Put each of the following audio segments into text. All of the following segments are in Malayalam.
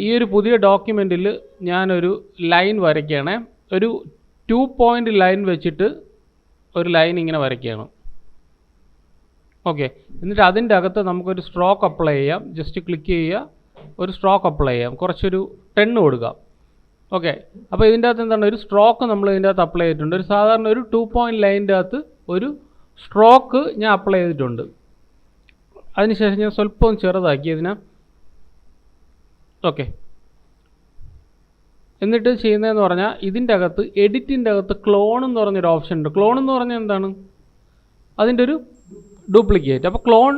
ഈ ഒരു പുതിയ ഡോക്യുമെൻറ്റിൽ ഞാനൊരു ലൈൻ വരയ്ക്കുകയാണ്. ഒരു 2 പോയിൻ്റ് ലൈൻ വെച്ചിട്ട് ഒരു ലൈൻ ഇങ്ങനെ വരയ്ക്കുകയാണ്. ഓക്കെ, എന്നിട്ട് അതിൻ്റെ അകത്ത് നമുക്കൊരു സ്ട്രോക്ക് അപ്ലൈ ചെയ്യാം. ജസ്റ്റ് ക്ലിക്ക് ചെയ്യുക, ഒരു സ്ട്രോക്ക് അപ്ലൈ ചെയ്യാം. കുറച്ചൊരു 10 കൊടുക്കാം. ഓക്കെ, അപ്പോൾ ഇതിൻ്റെ അകത്ത് എന്താണ്, ഒരു സ്ട്രോക്ക് നമ്മൾ ഇതിൻ്റെ അകത്ത് അപ്ലൈ ചെയ്തിട്ടുണ്ട്. ഒരു സാധാരണ ഒരു 2 പോയിൻ്റ് ലൈനിൻ്റെ അകത്ത് ഒരു സ്ട്രോക്ക് ഞാൻ അപ്ലൈ ചെയ്തിട്ടുണ്ട്. അതിനുശേഷം ഞാൻ സ്വല്പം ചെറുതാക്കി ഇതിനെ. ഓക്കെ, എന്നിട്ട് ചെയ്യുന്നതെന്ന് പറഞ്ഞാൽ ഇതിൻ്റെ അകത്ത് എഡിറ്റിൻ്റെ അകത്ത് ക്ലോൺ എന്ന് പറഞ്ഞൊരു ഓപ്ഷൻ ഉണ്ട്. ക്ലോൺ എന്ന് പറഞ്ഞാൽ എന്താണ്, അതിൻ്റെ ഒരു ഡ്യൂപ്ലിക്കേറ്റ്. അപ്പോൾ ക്ലോൺ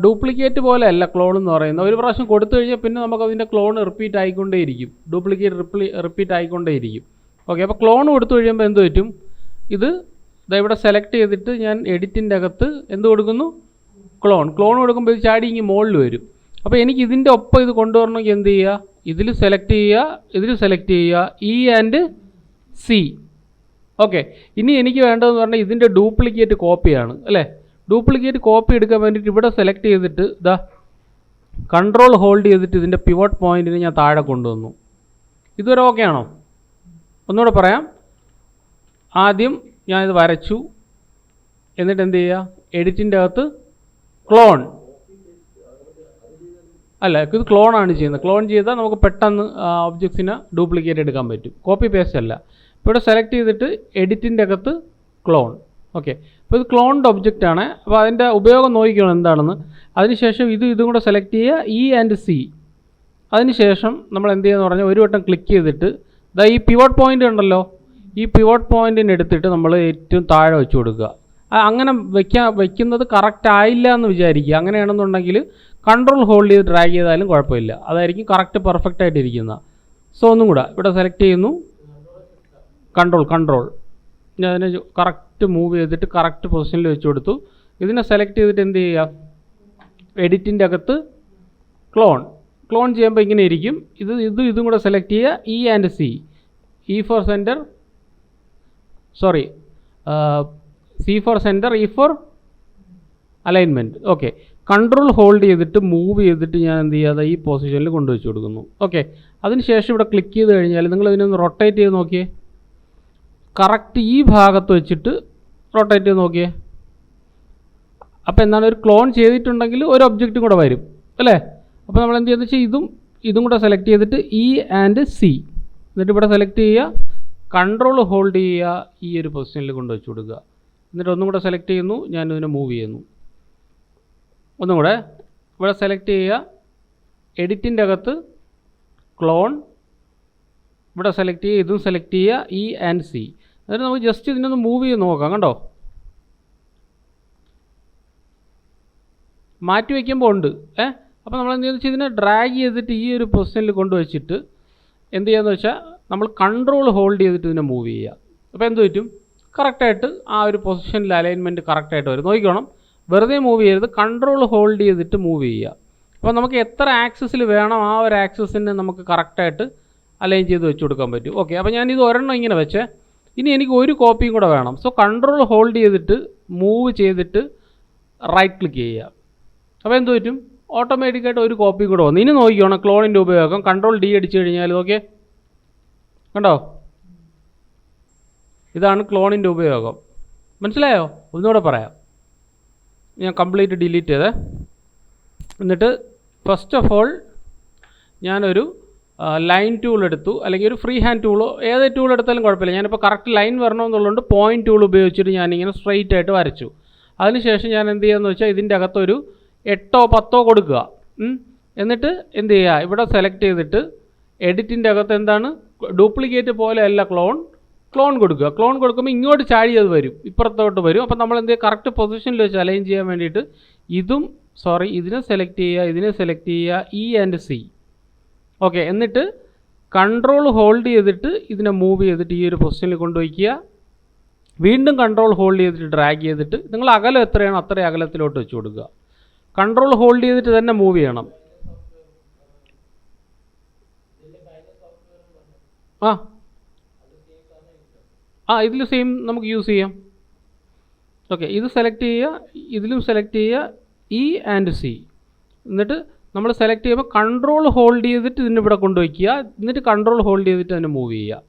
ഡ്യൂപ്ലിക്കേറ്റ് പോലെ അല്ല ക്ലോൺ എന്ന് പറയുന്നത്. ഒരു പ്രാവശ്യം കൊടുത്തു കഴിഞ്ഞാൽ പിന്നെ നമുക്ക് അതിൻ്റെ ക്ലോൺ റിപ്പീറ്റ് ആയിക്കൊണ്ടേയിരിക്കും, ഡ്യൂപ്ലിക്കേറ്റ് റിപ്പീറ്റ് ആയിക്കൊണ്ടേയിരിക്കും. ഓക്കെ, അപ്പോൾ ക്ലോൺ കൊടുത്തു കഴിയുമ്പോൾ എന്ത് പറ്റും, ഇത് ഇവിടെ സെലക്ട് ചെയ്തിട്ട് ഞാൻ എഡിറ്റിൻ്റെ അകത്ത് എന്ത് കൊടുക്കുന്നു, ക്ലോൺ കൊടുക്കുമ്പോൾ ഇത് ചാടി ഇങ്ങനെ മുകളിൽ വരും. അപ്പോൾ എനിക്ക് ഇതിൻ്റെ ഒപ്പം ഇത് കൊണ്ടുവരണമെങ്കിൽ എന്ത് ചെയ്യുക, ഇതിൽ സെലക്ട് ചെയ്യുക ഇ ആൻഡ് സി. ഓക്കെ, ഇനി എനിക്ക് വേണ്ടതെന്ന് പറഞ്ഞാൽ ഇതിൻ്റെ ഡ്യൂപ്ലിക്കേറ്റ് കോപ്പിയാണ് അല്ലേ. ഡ്യൂപ്ലിക്കേറ്റ് കോപ്പി എടുക്കാൻ വേണ്ടിയിട്ട് ഇവിടെ സെലക്ട് ചെയ്തിട്ട് ഇതാ കൺട്രോൾ ഹോൾഡ് ചെയ്തിട്ട് ഇതിൻ്റെ പിവോട്ട് പോയിൻറ്റിന് ഞാൻ താഴെ കൊണ്ടുവന്നു. ഇതുവരെ ഓക്കെ ആണോ? ഒന്നുകൂടെ പറയാം. ആദ്യം ഞാനിത് വരച്ചു, എന്നിട്ട് എന്ത് ചെയ്യുക, എഡിറ്റിൻ്റെ അകത്ത് ക്ലോൺ അല്ല, ഇത് ക്ലോണാണ് ചെയ്യുന്നത്. ക്ലോൺ ചെയ്താൽ നമുക്ക് പെട്ടെന്ന് ഒബ്ജക്ട്സിനെ ഡ്യൂപ്ലിക്കേറ്റ് എടുക്കാൻ പറ്റും. കോപ്പി പേസ്റ്റ് അല്ല. ഇപ്പോൾ ഇവിടെ സെലക്ട് ചെയ്തിട്ട് എഡിറ്റിൻ്റെ അകത്ത് ക്ലോൺ. ഓക്കെ, അപ്പോൾ ഇത് ക്ലോൺഡ് ഒബ്ജക്റ്റാണ്. അപ്പോൾ അതിൻ്റെ ഉപയോഗം നോക്കിക്കണം എന്താണെന്ന്. അതിനുശേഷം ഇതും കൂടെ സെലക്ട് ചെയ്യുക, ഇ ആൻഡ് സി. അതിനുശേഷം നമ്മൾ എന്ത് ചെയ്യുക പറഞ്ഞാൽ ഒരു വട്ടം ക്ലിക്ക് ചെയ്തിട്ട് ഇതാ ഈ പിവോട്ട് പോയിൻ്റ് ഉണ്ടല്ലോ, ഈ പിവോട്ട് പോയിൻറ്റിന് എടുത്തിട്ട് നമ്മൾ ഏറ്റവും താഴെ വെച്ച് കൊടുക്കുക. അങ്ങനെ വയ്ക്കുന്നത് കറക്റ്റ് ആയില്ല എന്ന് വിചാരിക്കുക. അങ്ങനെയാണെന്നുണ്ടെങ്കിൽ കൺട്രോൾ ഹോൾഡ് ചെയ്ത് ഡ്രാഗ് ചെയ്താലും കുഴപ്പമില്ല, അതായിരിക്കും കറക്റ്റ് പെർഫെക്റ്റ് ആയിട്ടിരിക്കുന്നത്. സോ ഒന്നും കൂടെ ഇവിടെ സെലക്ട് ചെയ്യുന്നു, കൺട്രോൾ ഞാൻ അതിനെ കറക്റ്റ് മൂവ് ചെയ്തിട്ട് കറക്റ്റ് പൊസിഷനിൽ വെച്ച് കൊടുത്തു. ഇതിനെ സെലക്ട് ചെയ്തിട്ട് എന്ത് ചെയ്യുക, എഡിറ്റിൻ്റെ അകത്ത് ക്ലോൺ ചെയ്യുമ്പോൾ ഇങ്ങനെ ഇരിക്കും. ഇതും കൂടെ സെലക്ട് ചെയ്യുക, E and C. E for centre, sorry, C for centre, E for alignment. Okay, control hold ചെയ്തിട്ട് മൂവ് ചെയ്തിട്ട് ഞാൻ എന്ത് ചെയ്യാതെ ഈ പൊസിഷനിൽ കൊണ്ടുവച്ച് കൊടുക്കുന്നു. ഓക്കെ, അതിനുശേഷം ഇവിടെ ക്ലിക്ക് ചെയ്ത് കഴിഞ്ഞാൽ നിങ്ങൾ ഇതിനൊന്ന് റൊട്ടേറ്റ് ചെയ്ത് നോക്കിയേ. കറക്റ്റ് ഈ ഭാഗത്ത് വെച്ചിട്ട് റൊട്ടേറ്റ് ചെയ്ത് നോക്കിയേ. അപ്പോൾ എന്താണ്, ഒരു ക്ലോൺ ചെയ്തിട്ടുണ്ടെങ്കിൽ ഒരു ഒബ്ജക്റ്റും കൂടെ വരും അല്ലേ. അപ്പോൾ നമ്മൾ എന്ത് ചെയ്യുന്നത് വെച്ചാൽ ഇതും കൂടെ സെലക്ട് ചെയ്തിട്ട് ഇ ആൻഡ് സി, എന്നിട്ട് ഇവിടെ സെലക്ട് ചെയ്യുക, കൺട്രോൾ ഹോൾഡ് ചെയ്യുക, ഈ ഒരു പൊസിഷനിൽ കൊണ്ടുവച്ച് കൊടുക്കുക. എന്നിട്ട് ഒന്നും കൂടെ സെലക്ട് ചെയ്യുന്നു, ഞാൻ ഇതിനെ മൂവ് ചെയ്യുന്നു. ഒന്നും കൂടെ ഇവിടെ സെലക്ട് ചെയ്യുക, എഡിറ്റിൻ്റെ അകത്ത് ക്ലോൺ, ഇവിടെ സെലക്ട് ചെയ്യുക, ഇതും സെലക്ട് ചെയ്യുക, ഇ ആൻഡ് സി. എന്നിട്ട് നമുക്ക് ജസ്റ്റ് ഇതിനൊന്ന് മൂവ് ചെയ്ത് നോക്കാം. കണ്ടോ, മാറ്റി വയ്ക്കുമ്പോൾ ഉണ്ട്. അപ്പോൾ നമ്മൾ എന്ത് ചെയ്യുന്നത് വെച്ചാൽ ഇതിനെ ഡ്രാഗ് ചെയ്തിട്ട് ഈ ഒരു പൊസിഷനിൽ കൊണ്ടുവച്ചിട്ട് എന്ത് ചെയ്യാന്ന് വെച്ചാൽ നമ്മൾ കൺട്രോൾ ഹോൾഡ് ചെയ്തിട്ട് ഇതിനെ മൂവ് ചെയ്യുക. അപ്പോൾ എന്ത് പറ്റും, കറക്റ്റായിട്ട് ആ ഒരു പൊസിഷനിൽ അലൈൻമെൻറ്റ് കറക്റ്റായിട്ട് വരും. നോക്കിക്കോണം, വെറുതെ മൂവ് ചെയ്യരുത്, കൺട്രോൾ ഹോൾഡ് ചെയ്തിട്ട് മൂവ് ചെയ്യുക. അപ്പോൾ നമുക്ക് എത്ര ആക്സസിൽ വേണം ആ ഒരു ആക്സസിന് നമുക്ക് കറക്റ്റായിട്ട് അലൈൻ ചെയ്ത് വെച്ച് കൊടുക്കാൻ പറ്റും. ഓക്കെ, അപ്പോൾ ഞാനിത് ഒരെണ്ണം ഇങ്ങനെ വെച്ചേ. ഇനി എനിക്ക് ഒരു കോപ്പിയും കൂടെ വേണം. സോ കൺട്രോൾ ഹോൾഡ് ചെയ്തിട്ട് മൂവ് ചെയ്തിട്ട് റൈറ്റ് ക്ലിക്ക് ചെയ്യുക. അപ്പോൾ എന്ത് പറ്റും, ഓട്ടോമാറ്റിക്കായിട്ട് ഒരു കോപ്പി കൂടെ വന്നു. ഇനി നോക്കിക്കോണം ക്ലോണിൻ്റെ ഉപയോഗം. കൺട്രോൾ ഡി അടിച്ചു കഴിഞ്ഞാൽ ഓക്കെ, കണ്ടോ, ഇതാണ് ക്ലോണിൻ്റെ ഉപയോഗം. മനസ്സിലായോ? ഒന്നുകൂടെ പറയാം. ഞാൻ കംപ്ലീറ്റ് ഡിലീറ്റ് ചെയ്തേ. എന്നിട്ട് ഫസ്റ്റ് ഓഫ് ഓൾ ഞാനൊരു ലൈൻ ടൂൾ എടുത്തു, അല്ലെങ്കിൽ ഒരു ഫ്രീ ഹാൻഡ് ടൂളോ ഏത് ടൂൾ എടുത്താലും കുഴപ്പമില്ല. ഞാനിപ്പോൾ കറക്റ്റ് ലൈൻ വരണമെന്നുള്ളതുകൊണ്ട് പോയിൻറ്റ് ടൂൾ ഉപയോഗിച്ചിട്ട് ഞാനിങ്ങനെ സ്ട്രെയിറ്റ് ആയിട്ട് വരച്ചു. അതിനുശേഷം ഞാൻ എന്ത് ചെയ്യുകയെന്ന് വെച്ചാൽ ഇതിൻ്റെ അകത്തൊരു 8 or 10 കൊടുക്കുക. എന്നിട്ട് എന്ത് ചെയ്യുക, ഇവിടെ സെലക്ട് ചെയ്തിട്ട് എഡിറ്റിൻ്റെ അകത്ത് എന്താണ്, ഡ്യൂപ്ലിക്കേറ്റ് പോലെ അല്ല ക്ലോൺ കൊടുക്കുക. ക്ലോൺ കൊടുക്കുമ്പോൾ ഇങ്ങോട്ട് ചാടി അത് വരും, ഇപ്പുറത്തോട്ട് വരും. അപ്പോൾ നമ്മൾ എന്ത് ചെയ്യുക, കറക്റ്റ് പൊസിഷനിൽ വെച്ച് അലൈൻ ചെയ്യാൻ വേണ്ടിയിട്ട് ഇതിനെ സെലക്ട് ചെയ്യുക, ഇ ആൻഡ് സി. ഓക്കെ, എന്നിട്ട് കൺട്രോൾ ഹോൾഡ് ചെയ്തിട്ട് ഇതിനെ മൂവ് ചെയ്തിട്ട് ഈ ഒരു പൊസിഷനിൽ കൊണ്ടുവയ്ക്കുക. വീണ്ടും കൺട്രോൾ ഹോൾഡ് ചെയ്തിട്ട് ഡ്രാഗ് ചെയ്തിട്ട് നിങ്ങൾ അകലം എത്രയാണോ അത്രയും അകലത്തിലോട്ട് വെച്ച് കൊടുക്കുക. കൺട്രോൾ ഹോൾഡ് ചെയ്തിട്ട് തന്നെ മൂവ് ചെയ്യണം. ഇതിൽ സെയിം നമുക്ക് യൂസ് ചെയ്യാം. ഓക്കെ, ഇത് സെലക്ട് ചെയ്യുക, ഇതിലും സെലക്ട് ചെയ്യുക, ഇ ആൻഡ് സി. എന്നിട്ട് നമ്മൾ സെലക്ട് ചെയ്യുമ്പോൾ കൺട്രോൾ ഹോൾഡ് ചെയ്തിട്ട് ഇതിന് ഇവിടെ കൊണ്ടുവയ്ക്കുക, എന്നിട്ട് കൺട്രോൾ ഹോൾഡ് ചെയ്തിട്ട് അതിനെ മൂവ് ചെയ്യുക.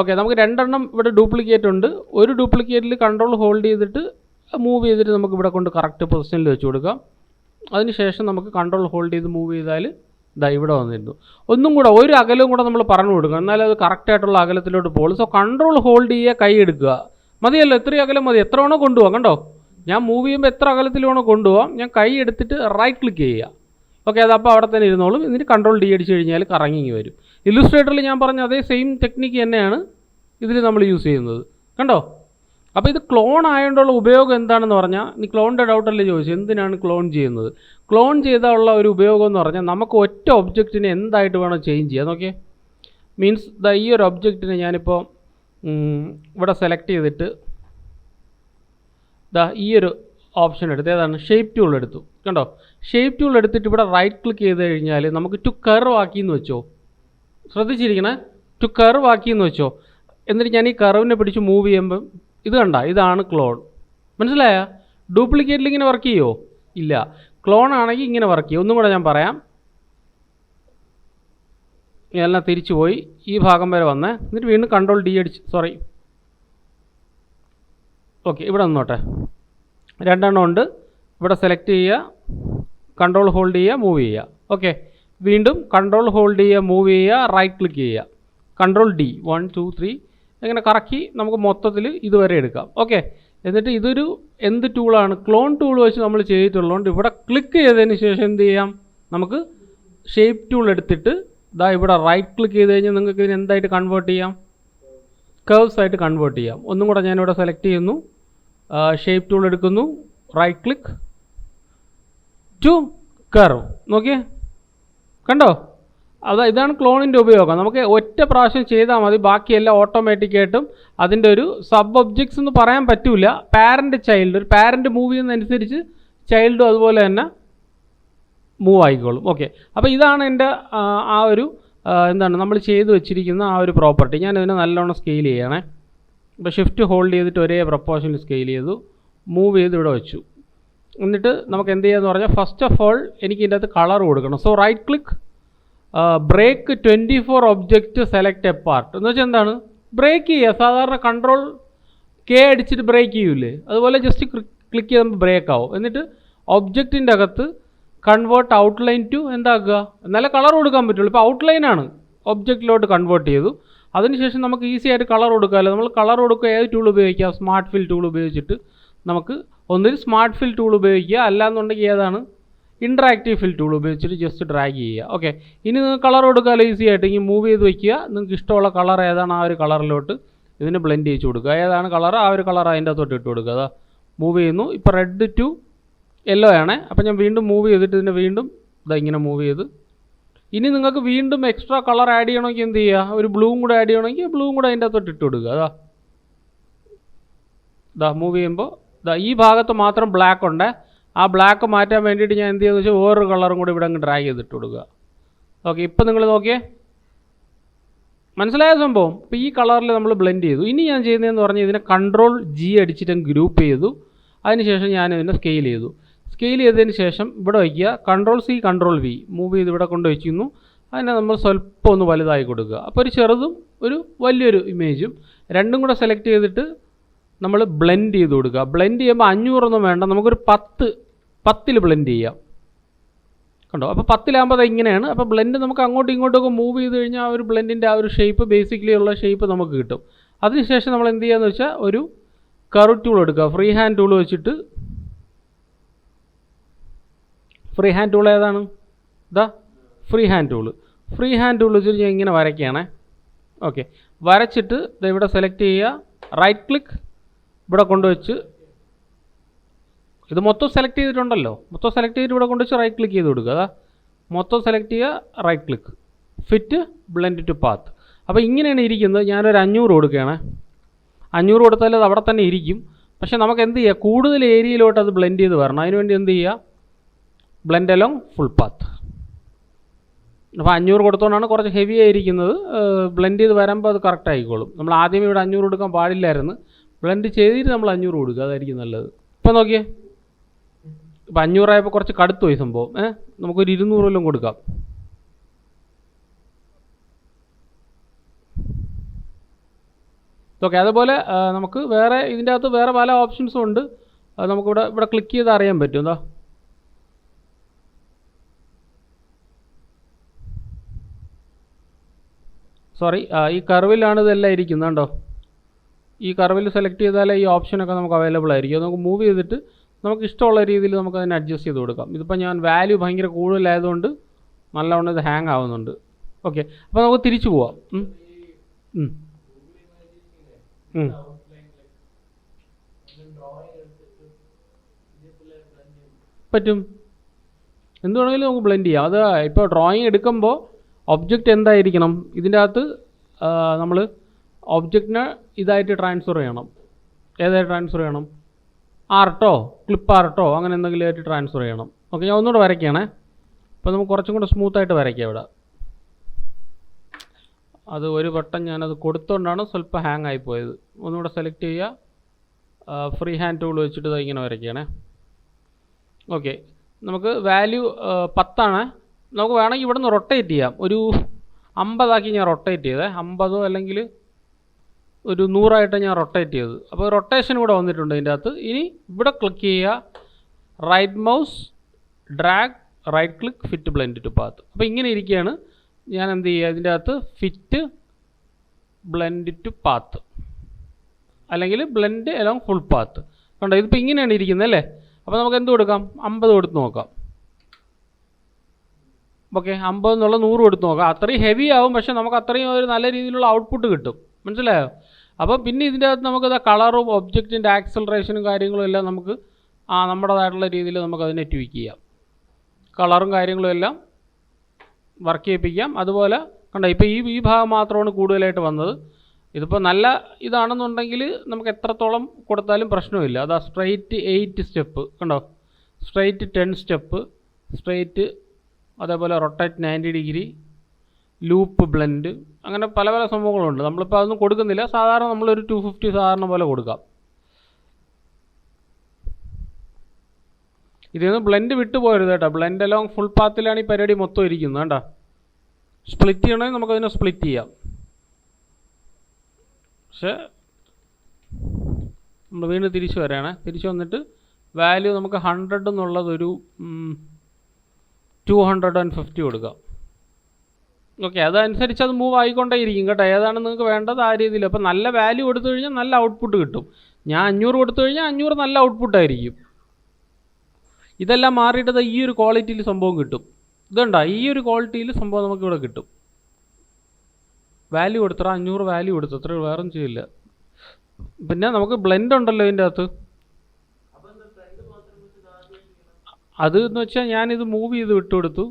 ഓക്കെ, നമുക്ക് 2 എണ്ണം ഇവിടെ ഡ്യൂപ്ലിക്കേറ്റ് ഉണ്ട്. ഒരു ഡ്യൂപ്ലിക്കേറ്റിൽ കൺട്രോൾ ഹോൾഡ് ചെയ്തിട്ട് മൂവ് ചെയ്തിട്ട് നമുക്ക് ഇവിടെ കൊണ്ട് കറക്റ്റ് പൊസിഷനിൽ വെച്ച് കൊടുക്കാം. അതിനുശേഷം നമുക്ക് കൺട്രോൾ ഹോൾഡ് ചെയ്ത് മൂവ് ചെയ്താൽ ഇതാ ഇവിടെ വന്നിരുന്നു. ഒന്നും കൂടെ ഒരു അകലവും കൂടെ നമ്മൾ പറഞ്ഞു കൊടുക്കുക, എന്നാലും അത് കറക്റ്റായിട്ടുള്ള അകലത്തിലോട്ട് പോകും. സോ കൺട്രോൾ ഹോൾഡ് ചെയ്യുക, കൈ എടുക്കുക, മതിയല്ലോ, എത്രയും അകലം മതി, എത്ര വേണോ കൊണ്ടുപോകാം. കണ്ടോ, ഞാൻ മൂവ് ചെയ്യുമ്പോൾ എത്ര അകലത്തിൽ വേണോ കൊണ്ടുപോകാം. ഞാൻ കൈ എടുത്തിട്ട് റൈറ്റ് ക്ലിക്ക് ചെയ്യുക. ഓക്കെ, അതപ്പോൾ അവിടെ തന്നെ ഇരുന്നോളും. എന്നിട്ട് കൺട്രോൾ ഡി അടിച്ച് കഴിഞ്ഞാൽ കറങ്ങി വരും. ഇല്ലുസ്ട്രേറ്ററിൽ ഞാൻ പറഞ്ഞ അതേ സെയിം ടെക്നിക്ക് തന്നെയാണ് ഇതിൽ നമ്മൾ യൂസ് ചെയ്യുന്നത്. കണ്ടോ, അപ്പോൾ ഇത് ക്ലോൺ ആയതുകൊണ്ടുള്ള ഉപയോഗം എന്താണെന്ന് പറഞ്ഞാൽ, നീ ക്ലോണിൻ്റെ ഡൗട്ടല്ലേ ചോദിച്ചു, എന്തിനാണ് ക്ലോൺ ചെയ്യുന്നത്? ക്ലോൺ ചെയ്താലുള്ള ഒരു ഉപയോഗം എന്ന് പറഞ്ഞാൽ നമുക്ക് ഒറ്റ ഒബ്ജക്റ്റിനെ എന്തായിട്ട് വേണം ചേഞ്ച് ചെയ്യാം. നോക്കിയേ, മീൻസ് ഈ ഒരു ഒബ്ജക്റ്റിനെ ഞാനിപ്പോൾ ഇവിടെ സെലക്ട് ചെയ്തിട്ട് ഈ ഒരു ഓപ്ഷൻ എടുത്ത്, ഏതാണ്, ഷേപ്പ് ടൂൾ എടുത്തു. കണ്ടോ, ഷേപ്പ് ടൂൾ എടുത്തിട്ട് ഇവിടെ റൈറ്റ് ക്ലിക്ക് ചെയ്ത് കഴിഞ്ഞാൽ നമുക്ക് ടു കർവ് ആക്കിയെന്ന് വെച്ചോ, ശ്രദ്ധിച്ചിരിക്കണേ, ടു കർവ് ആക്കിയെന്ന് വെച്ചോ. എന്നിട്ട് ഞാൻ ഈ കർവിനെ പിടിച്ച് മൂവ് ചെയ്യുമ്പം ഇത് കണ്ട, ഇതാണ് ക്ലോൺ. മനസ്സിലായ? ഡ്യൂപ്ലിക്കേറ്റിൽ ഇങ്ങനെ വർക്ക് ചെയ്യുമോ? ഇല്ല. ക്ലോൺ ആണെങ്കിൽ ഇങ്ങനെ വർക്ക് ചെയ്യും. ഒന്നും കൂടെ ഞാൻ പറയാം. എല്ലാം തിരിച്ചു പോയി ഈ ഭാഗം വരെ വന്നേ, എന്നിട്ട് വീണ്ടും കൺട്രോൾ ഡി അടിച്ച്, സോറി, ഓക്കെ, ഇവിടെ നിന്നോട്ടെ. 2 എണ്ണം ഉണ്ട്. ഇവിടെ സെലക്ട് ചെയ്യുക, കൺട്രോൾ ഹോൾഡ് ചെയ്യുക, മൂവ് ചെയ്യുക. ഓക്കെ, വീണ്ടും കൺട്രോൾ ഹോൾഡ് ചെയ്യുക, മൂവ് ചെയ്യുക, റൈറ്റ് ക്ലിക്ക് ചെയ്യുക, കൺട്രോൾ ഡി, 1 2 3 ഇങ്ങനെ കറക്കി നമുക്ക് മൊത്തത്തിൽ ഇതുവരെ എടുക്കാം. ഓക്കെ, എന്നിട്ട് ഇതൊരു എന്ത് ടൂളാണ്, ക്ലോൺ ടൂൾ വെച്ച് നമ്മൾ ചെയ്തിട്ടുള്ളതുകൊണ്ട് ഇവിടെ ക്ലിക്ക് ചെയ്തതിന് ശേഷം എന്ത് ചെയ്യാം, നമുക്ക് ഷേപ്പ് ടൂൾ എടുത്തിട്ട് ഇവിടെ റൈറ്റ് ക്ലിക്ക് ചെയ്ത് കഴിഞ്ഞാൽ നിങ്ങൾക്ക് ഇതിന് എന്തായിട്ട് കൺവേർട്ട് ചെയ്യാം, കർവ്സ് ആയിട്ട് കൺവേർട്ട് ചെയ്യാം. ഒന്നും കൂടെ ഞാനിവിടെ സെലക്ട് ചെയ്യുന്നു, ഷേപ്പ് ടൂൾ എടുക്കുന്നു, റൈറ്റ് ക്ലിക്ക് ടു കർവ്. നോക്കിയേ, കണ്ടോ, ഇതാണ് ക്ലോണിൻ്റെ ഉപയോഗം. നമുക്ക് ഒറ്റ പ്രാവശ്യം ചെയ്താൽ മതി, ബാക്കിയെല്ലാം ഓട്ടോമാറ്റിക്കായിട്ടും അതിൻ്റെ ഒരു സബ് ഒബ്ജക്ട്സ് എന്ന് പറയാൻ പറ്റില്ല. പാരൻ്റ് ചൈൽഡ്, ഒരു പാരൻ്റ് മൂവ് ചെയ്യുന്നതനുസരിച്ച് ചൈൽഡും അതുപോലെ തന്നെ മൂവ് ആയിക്കോളും. ഓക്കെ, അപ്പോൾ ഇതാണ് എൻ്റെ ആ ഒരു എന്താണ് നമ്മൾ ചെയ്ത് വെച്ചിരിക്കുന്ന ആ ഒരു പ്രോപ്പർട്ടി. ഞാൻ ഇതിനെ നല്ലോണം സ്കെയിൽ ചെയ്യണേ. ഇപ്പോൾ ഷിഫ്റ്റ് ഹോൾഡ് ചെയ്തിട്ട് ഒരേ പ്രപ്പോർഷനിൽ സ്കെയിൽ ചെയ്തു, മൂവ് ചെയ്ത് ഇവിടെ വെച്ചു. എന്നിട്ട് നമുക്ക് എന്ത് ചെയ്യാന്ന് പറഞ്ഞാൽ, ഫസ്റ്റ് ഓഫ് ഓൾ എനിക്ക് ഇതിൻ്റെ അകത്ത് കളർ കൊടുക്കണം. So right click, break 24 object select a part എന്ന് വെച്ചാൽ എന്താണ്, ബ്രേക്ക് ചെയ്യുക. സാധാരണ കൺട്രോൾ കെ അടിച്ചിട്ട് ബ്രേക്ക് ചെയ്യൂലേ, അതുപോലെ ജസ്റ്റ് ക്ലിക്ക് ചെയ്യുമ്പോൾ ബ്രേക്ക് ആവും. എന്നിട്ട് ഒബ്ജക്റ്റിൻ്റെ അകത്ത് കൺവേർട്ട് ഔട്ട്ലൈൻ ടു എന്താക്കുക, എന്നാലേ കളർ കൊടുക്കാൻ പറ്റുള്ളൂ. ഇപ്പോൾ ഔട്ട്ലൈനാണ്, ഒബ്ജക്റ്റിലോട്ട് കൺവേർട്ട് ചെയ്തു. അതിനുശേഷം നമുക്ക് ഈസി ആയിട്ട് കളർ കൊടുക്കാമല്ലോ. നമ്മൾ കളർ കൊടുക്കുക ഏത് ടൂൾ ഉപയോഗിക്കുക, സ്മാർട്ട് ഫിൽ ടൂൾ ഉപയോഗിച്ചിട്ട് നമുക്ക് ഒന്നിൽ സ്മാർട്ട് ഫിൽ ടൂൾ ഉപയോഗിക്കുക, അല്ലാന്നുണ്ടെങ്കിൽ ഏതാണ്, ഇൻട്രാക്റ്റീവ് ഫിൽ ടൂൾ ഉപയോഗിച്ചിട്ട് ജസ്റ്റ് ഡ്രാഗ് ചെയ്യുക. ഓക്കെ, ഇനി നിങ്ങൾക്ക് കളർ കൊടുക്കാമല്ലോ ഈസി ആയിട്ട്. ഇങ്ങനെ മൂവ് ചെയ്ത് വയ്ക്കുക, നിങ്ങൾക്ക് ഇഷ്ടമുള്ള കളർ ഏതാണ് ആ ഒരു കളറിലോട്ട് ഇതിന് ബ്ലെൻഡ് ചെയ്ത് കൊടുക്കുക. ഏതാണ് കളർ ആ ഒരു കളർ അതിൻ്റെ അകത്തോട്ട് ഇട്ട് കൊടുക്കുക. അതാ മൂവ് ചെയ്യുന്നു. ഇപ്പോൾ റെഡ് ടു യെല്ലോ ആണ്. അപ്പോൾ ഞാൻ വീണ്ടും മൂവ് ചെയ്തിട്ട് ഇതിനെ വീണ്ടും ഇങ്ങനെ മൂവ് ചെയ്ത്, ഇനി നിങ്ങൾക്ക് വീണ്ടും എക്സ്ട്രാ കളർ ആഡ് ചെയ്യണമെങ്കിൽ എന്ത് ചെയ്യുക, ഒരു ബ്ലൂവും കൂടെ ആഡ് ചെയ്യണമെങ്കിൽ ബ്ലൂവും കൂടെ അതിൻ്റെ അകത്തോട്ട് ഇട്ട് കൊടുക്കുക. മൂവ് ചെയ്യുമ്പോൾ ഈ ഭാഗത്ത് മാത്രം ബ്ലാക്ക് ഉണ്ട്. ആ ബ്ലാക്ക് മാറ്റാൻ വേണ്ടിയിട്ട് ഞാൻ എന്ത് ചെയ്യുന്നത് വെച്ചാൽ വേറൊരു കളറും കൂടി ഇവിടെ അങ്ങ് ഡ്രാഗ് ചെയ്തിട്ട് കൊടുക്കുക. ഓക്കെ, ഇപ്പം നിങ്ങൾ നോക്കിയേ, മനസ്സിലായ സംഭവം. ഇപ്പോൾ ഈ കളറിൽ നമ്മൾ ബ്ലെൻഡ് ചെയ്തു. ഇനി ഞാൻ ചെയ്യുന്നതെന്ന് പറഞ്ഞാൽ ഇതിനെ കൺട്രോൾ ജി അടിച്ചിട്ട് ഗ്രൂപ്പ് ചെയ്തു. അതിനുശേഷം ഞാൻ ഇതിനെ സ്കെയിൽ ചെയ്തു. സ്കെയിൽ ചെയ്തതിന് ശേഷം ഇവിടെ വയ്ക്കുക, control C control we move ചെയ്ത് ഇവിടെ കൊണ്ട് വയ്ക്കുന്നു. അതിനെ നമ്മൾ സ്വല്പം ഒന്ന് വലുതായി കൊടുക്കുക. അപ്പോൾ ഒരു ചെറുതും ഒരു വലിയൊരു ഇമേജും രണ്ടും കൂടെ സെലക്ട് ചെയ്തിട്ട് നമ്മൾ ബ്ലെൻഡ് ചെയ്ത് കൊടുക്കുക. ബ്ലെൻഡ് ചെയ്യുമ്പോൾ 500 വേണ്ട, നമുക്കൊരു 10 ബ്ലെൻഡ് ചെയ്യാം. കണ്ടോ, അപ്പോൾ 10 ഇങ്ങനെയാണ്. അപ്പോൾ ബ്ലെൻഡ് നമുക്ക് അങ്ങോട്ടും ഇങ്ങോട്ടൊക്കെ മൂവ് ചെയ്ത് കഴിഞ്ഞാൽ ആ ഒരു ബ്ലെൻഡിൻ്റെ ആ ഒരു ഷേപ്പ്, ബേസിക്കലി ഉള്ള ഷേപ്പ് നമുക്ക് കിട്ടും. അതിനുശേഷം നമ്മൾ എന്ത് ചെയ്യാന്ന് വെച്ചാൽ ഒരു കർവ് ടൂൾ എടുക്കുക. ഫ്രീ ഹാൻഡ് ടൂൾ വെച്ചിട്ട്, ഫ്രീ ഹാൻഡ് ടൂൾ ഏതാണ്, ഫ്രീ ഹാൻഡ് ടൂൾ വെച്ചിട്ട് ഞാൻ ഇങ്ങനെ വരയ്ക്കുകയാണേ. ഓക്കെ, വരച്ചിട്ട് ഇവിടെ സെലക്ട് ചെയ്യുക, റൈറ്റ് ക്ലിക്ക് ഇവിടെ കൊണ്ടുവച്ച്, ഇത് മൊത്തം സെലക്ട് ചെയ്തിട്ടുണ്ടല്ലോ, മൊത്തം സെലക്ട് ചെയ്തിട്ട് ഇവിടെ കൊണ്ടുവച്ച് റൈറ്റ് ക്ലിക്ക് ചെയ്ത് കൊടുക്കുക. മൊത്തം സെലക്ട് ചെയ്യുക, right click, fit blend to path. അപ്പോൾ ഇങ്ങനെയാണ് ഇരിക്കുന്നത്. ഞാനൊരു 500 കൊടുക്കുകയാണ്. 500 കൊടുത്താൽ അത് അവിടെ തന്നെ ഇരിക്കും. പക്ഷേ നമുക്ക് എന്ത് ചെയ്യുക, കൂടുതൽ ഏരിയയിലോട്ട് അത് ബ്ലെൻഡ് ചെയ്ത് വരണം. അതിനുവേണ്ടി എന്ത് ചെയ്യുക, ബ്ലെൻഡ് അലോങ് ഫുൾ പാത്ത്. അപ്പോൾ 500 കൊടുത്തോണ്ടാണ് കുറച്ച് ഹെവി ആയിരിക്കുന്നത്. ബ്ലെൻഡ് ചെയ്ത് വരുമ്പോൾ അത് കറക്റ്റ് ആയിക്കോളും. നമ്മൾ ആദ്യമേ ഇവിടെ 500 കൊടുക്കാൻ പാടില്ലായിരുന്നു. ബ്ലെൻഡ് ചെയ്തിട്ട് നമ്മൾ 500 കൊടുക്കുക, അതായിരിക്കും നല്ലത്. ഇപ്പോൾ നോക്കിയേ, ഇപ്പം 500 ആയപ്പോൾ കുറച്ച് കടുത്തു പോയി സംഭവം. നമുക്കൊരു 200 കൊടുക്കാം. ഓക്കെ, അതുപോലെ നമുക്ക് വേറെ ഇതിൻ്റെ അകത്ത് വേറെ പല ഓപ്ഷൻസും ഉണ്ട്. അത് നമുക്കിവിടെ ക്ലിക്ക് ചെയ്ത് അറിയാൻ പറ്റും. എന്താ സോറി, ഈ കർവിലാണ് ഇതെല്ലാം ഇരിക്കുന്നത് കണ്ടോ. ഈ കർവിൽ സെലക്ട് ചെയ്താലേ ഈ ഓപ്ഷനൊക്കെ നമുക്ക് അവൈലബിൾ ആയിരിക്കും. അത് നമുക്ക് മൂവ് ചെയ്തിട്ട് നമുക്ക് ഇഷ്ടമുള്ള രീതിയിൽ നമുക്ക് അതിനെ അഡ്ജസ്റ്റ് ചെയ്ത് കൊടുക്കാം. ഇതിപ്പോൾ ഞാൻ വാല്യൂ ഭയങ്കര കൂടുതലായതുകൊണ്ട് നല്ലവണ്ണം ഇത് ഹാങ് ആവുന്നുണ്ട്. ഓക്കെ, അപ്പോൾ നമുക്ക് തിരിച്ചു പോവാം. പറ്റും, എന്ത് വേണമെങ്കിലും നമുക്ക് ബ്ലെൻഡ് ചെയ്യാം. അത് ഇപ്പോൾ ഡ്രോയിങ് എടുക്കുമ്പോൾ ഒബ്ജക്റ്റ് എന്തായിരിക്കണം, ഇതിൻ്റെ അകത്ത് നമ്മൾ ഒബ്ജക്റ്റിനെ ഇതായിട്ട് ട്രാൻസ്ഫർ ചെയ്യണം. ഏതായിട്ട് ട്രാൻസ്ഫർ ചെയ്യണം? ആർട്ടോ, ക്ലിപ്പ് ആർട്ടോ, അങ്ങനെ എന്തെങ്കിലും ആയിട്ട് ട്രാൻസ്ഫർ ചെയ്യണം. ഓക്കെ, ഞാൻ ഒന്നുകൂടെ വരയ്ക്കുകയാണേ. അപ്പോൾ നമുക്ക് കുറച്ചും കൂടെ സ്മൂത്തായിട്ട് വരയ്ക്കാം ഇവിടെ. അത് ഒരു വട്ടം ഞാനത് കൊടുത്തുകൊണ്ടാണ് സ്വല്പം ഹാങ് ആയിപ്പോയത്. ഒന്നുകൂടെ സെലക്ട് ചെയ്യുക, ഫ്രീ ഹാൻഡ് ടൂൾ വെച്ചിട്ട് ഇങ്ങനെ വരയ്ക്കുകയാണേ. ഓക്കെ, നമുക്ക് വാല്യൂ 10 ആണ്. നമുക്ക് വേണമെങ്കിൽ ഇവിടെ നിന്ന് റൊട്ടേറ്റ് ചെയ്യാം. ഒരു 50 ആക്കി ഞാൻ റൊട്ടേറ്റ് ചെയ്തേ. 50 അല്ലെങ്കിൽ ഒരു 100 ഞാൻ റൊട്ടേറ്റ് ചെയ്തത്. അപ്പോൾ റൊട്ടേഷൻ കൂടെ വന്നിട്ടുണ്ട് ഇതിൻ്റെ അകത്ത്. ഇനി ഇവിടെ ക്ലിക്ക് ചെയ്യുക, right mouse, drag, right click, fit blend to path. അപ്പോൾ ഇങ്ങനെ ഇരിക്കുകയാണ്. ഞാൻ എന്ത് ചെയ്യുക, ഇതിൻ്റെ അകത്ത് ഫിറ്റ് ബ്ലെൻഡ് ടു പാത്ത് അല്ലെങ്കിൽ ബ്ലെൻഡ് അലോങ് ഫുൾ പാത്ത്. കണ്ടോ, ഇതിപ്പോൾ ഇങ്ങനെയാണ് ഇരിക്കുന്നത് അല്ലേ. അപ്പോൾ നമുക്ക് എന്ത് കൊടുക്കാം? 50 കൊടുത്ത് നോക്കാം. ഓക്കെ, 50 എന്നുള്ള 100 കൊടുത്ത് നോക്കാം. അത്രയും ഹെവി ആവും, പക്ഷേ നമുക്ക് അത്രയും ഒരു നല്ല രീതിയിലുള്ള ഔട്ട്പുട്ട് കിട്ടും. മനസ്സിലായോ? അപ്പം പിന്നെ ഇതിൻ്റെ അകത്ത് നമുക്കത് കളറും ഒബ്ജക്റ്റിൻ്റെ ആക്സലറേഷനും കാര്യങ്ങളും എല്ലാം നമുക്ക് നമ്മുടേതായിട്ടുള്ള രീതിയിൽ നമുക്കതിനെ ട്വീക്ക് ചെയ്യാം. കളറും കാര്യങ്ങളും എല്ലാം വർക്ക് ചെയ്യിപ്പിക്കാം. അതുപോലെ കണ്ടോ, ഇപ്പോൾ ഈ ഭാഗം മാത്രമാണ് കൂടുതലായിട്ട് വന്നത്. ഇതിപ്പോൾ നല്ല ഇതാണെന്നുണ്ടെങ്കിൽ നമുക്ക് എത്രത്തോളം കൊടുത്താലും പ്രശ്നമില്ല. അതാ സ്ട്രെയിറ്റ് 8 സ്റ്റെപ്പ് കണ്ടോ, സ്ട്രെയിറ്റ് 10 സ്റ്റെപ്പ്, സ്ട്രെയിറ്റ്, അതേപോലെ റൊട്ടേറ്റ് 90 ഡിഗ്രി, ലൂപ്പ് ബ്ലെൻഡ്, അങ്ങനെ പല പല സംഭവങ്ങളുണ്ട്. നമ്മളിപ്പോൾ അതൊന്നും കൊടുക്കുന്നില്ല. സാധാരണ നമ്മളൊരു 250 സാധാരണ പോലെ കൊടുക്കാം. ഇതിൽ നിന്ന് ബ്ലെൻഡ് വിട്ടു പോരുത് കേട്ടോ. ബ്ലെൻഡ് അലോങ് ഫുൾ പാത്തിലാണ് ഈ പരിപാടി മൊത്തം ഇരിക്കുന്നത് കേട്ടോ. സ്പ്ലിറ്റ് ചെയ്യണമെങ്കിൽ നമുക്കതിനെ സ്പ്ലിറ്റ് ചെയ്യാം. പക്ഷേ നമ്മൾ വീണ്ടും തിരിച്ചു വരികയാണ്. തിരിച്ചു വന്നിട്ട് വാല്യൂ നമുക്ക് 100 എന്നുള്ളതൊരു 250 കൊടുക്കാം. ഓക്കെ, അതനുസരിച്ച് അത് മൂവ് ആയിക്കൊണ്ടേ ഇരിക്കും കേട്ടോ. ഏതാണ് നിങ്ങൾക്ക് വേണ്ടത് ആ രീതിയിൽ. അപ്പോൾ നല്ല വാല്യൂ കൊടുത്തു കഴിഞ്ഞാൽ നല്ല ഔട്ട്പുട്ട് കിട്ടും. ഞാൻ 500 കൊടുത്തു കഴിഞ്ഞാൽ 500 നല്ല ഔട്ട്പുട്ടായിരിക്കും. ഇതെല്ലാം മാറിയിട്ടത് ഈ ഒരു ക്വാളിറ്റിയിൽ സംഭവം കിട്ടും. ഇതുണ്ടോ, ഈ ഒരു ക്വാളിറ്റിയിൽ സംഭവം നമുക്കിവിടെ കിട്ടും. വാല്യൂ കൊടുത്തറ 500 വാല്യൂ കൊടുത്തു, അത്ര വേറെ ചെയ്യില്ല. പിന്നെ നമുക്ക് ബ്ലെൻഡ് ഉണ്ടല്ലോ ഇതിൻ്റെ അകത്ത്. അത് എന്ന് വെച്ചാൽ ഞാനിത് മൂവ് ചെയ്ത് വിട്ടുകൊടുത്തു.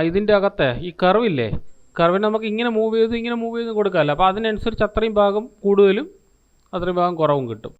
ഇതിൻ്റെ അകത്തെ ഈ കർവില്ലേ, കർവിന് നമുക്ക് ഇങ്ങനെ മൂവ് ചെയ്ത് കൊടുക്കാമല്ലോ. അപ്പോൾ അതിനനുസരിച്ച് അത്രയും ഭാഗം കൂടുതലും അത്രയും ഭാഗം കുറവും കിട്ടും.